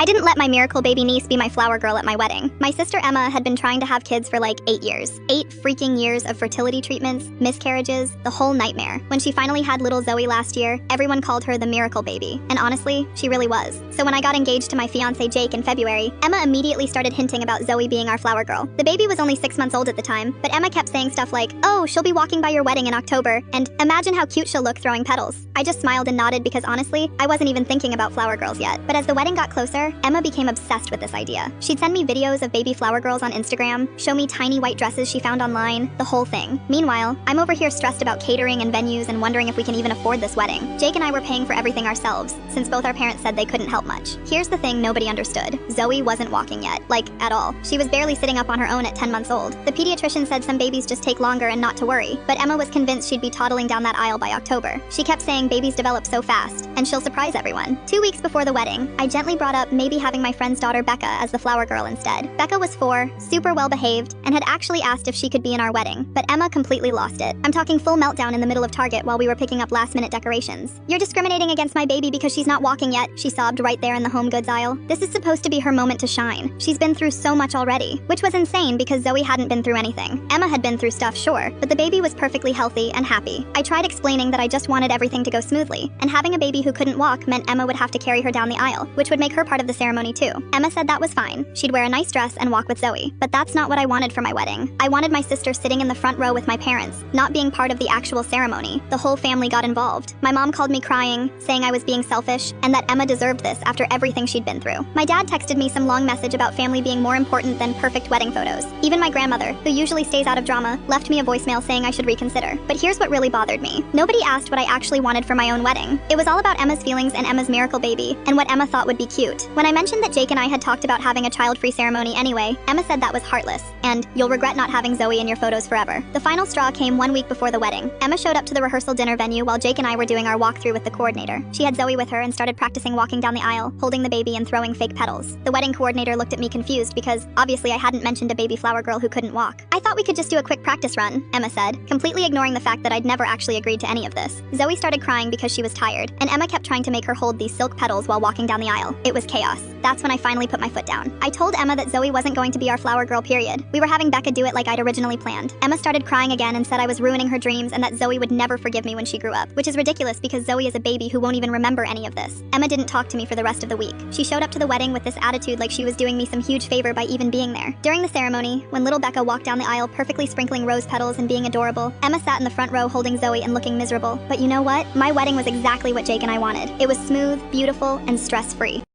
I didn't let my miracle baby niece be my flower girl at my wedding. My sister Emma had been trying to have kids for like 8 years. 8 freaking years of fertility treatments, miscarriages, the whole nightmare. When she finally had little Zoe last year, everyone called her the miracle baby. And honestly, she really was. So when I got engaged to my fiance Jake in February, Emma immediately started hinting about Zoe being our flower girl. The baby was only 6 months old at the time, but Emma kept saying stuff like, "Oh, she'll be walking by your wedding in October," and "Imagine how cute she'll look throwing petals." I just smiled and nodded because honestly, I wasn't even thinking about flower girls yet. But as the wedding got closer, Emma became obsessed with this idea. She'd send me videos of baby flower girls on Instagram, show me tiny white dresses she found online, the whole thing. Meanwhile, I'm over here stressed about catering and venues and wondering if we can even afford this wedding. Jake and I were paying for everything ourselves, since both our parents said they couldn't help much. Here's the thing nobody understood. Zoe wasn't walking yet, like, at all. She was barely sitting up on her own at 10 months old. The pediatrician said some babies just take longer and not to worry, but Emma was convinced she'd be toddling down that aisle by October. She kept saying babies develop so fast, and she'll surprise everyone. 2 weeks before the wedding, I gently brought up maybe having my friend's daughter Becca as the flower girl instead. Becca was 4, super well behaved, and had actually asked if she could be in our wedding, but Emma completely lost it. I'm talking full meltdown in the middle of Target while we were picking up last-minute decorations. "You're discriminating against my baby because she's not walking yet," she sobbed right there in the home goods aisle. This is supposed to be her moment to shine. She's been through so much already, which was insane because Zoe hadn't been through anything. Emma had been through stuff, sure, but the baby was perfectly healthy and happy. I tried explaining that I just wanted everything to go smoothly, and having a baby who couldn't walk meant Emma would have to carry her down the aisle, which would make her part of the ceremony too. Emma said that was fine. She'd wear a nice dress and walk with Zoe. But that's not what I wanted for my wedding. I wanted my sister sitting in the front row with my parents, not being part of the actual ceremony. The whole family got involved. My mom called me crying, saying I was being selfish, and that Emma deserved this after everything she'd been through. My dad texted me some long message about family being more important than perfect wedding photos. Even my grandmother, who usually stays out of drama, left me a voicemail saying I should reconsider. But here's what really bothered me. Nobody asked what I actually wanted for my own wedding. It was all about Emma's feelings and Emma's miracle baby, and what Emma thought would be cute. When I mentioned that Jake and I had talked about having a child-free ceremony anyway, Emma said that was heartless, and "You'll regret not having Zoe in your photos forever." The final straw came 1 week before the wedding. Emma showed up to the rehearsal dinner venue while Jake and I were doing our walkthrough with the coordinator. She had Zoe with her and started practicing walking down the aisle, holding the baby and throwing fake petals. The wedding coordinator looked at me confused because obviously I hadn't mentioned a baby flower girl who couldn't walk. "I thought we could just do a quick practice run," Emma said, completely ignoring the fact that I'd never actually agreed to any of this. Zoe started crying because she was tired, and Emma kept trying to make her hold these silk petals while walking down the aisle. It was chaos. That's when I finally put my foot down. I told Emma that Zoe wasn't going to be our flower girl, period. We were having Becca do it like I'd originally planned. Emma started crying again and said I was ruining her dreams and that Zoe would never forgive me when she grew up, which is ridiculous because Zoe is a baby who won't even remember any of this. Emma didn't talk to me for the rest of the week. She showed up to the wedding with this attitude like she was doing me some huge favor by even being there. During the ceremony, when little Becca walked down the aisle perfectly sprinkling rose petals and being adorable, Emma sat in the front row holding Zoe and looking miserable. But you know what? My wedding was exactly what Jake and I wanted. It was smooth, beautiful, and stress-free.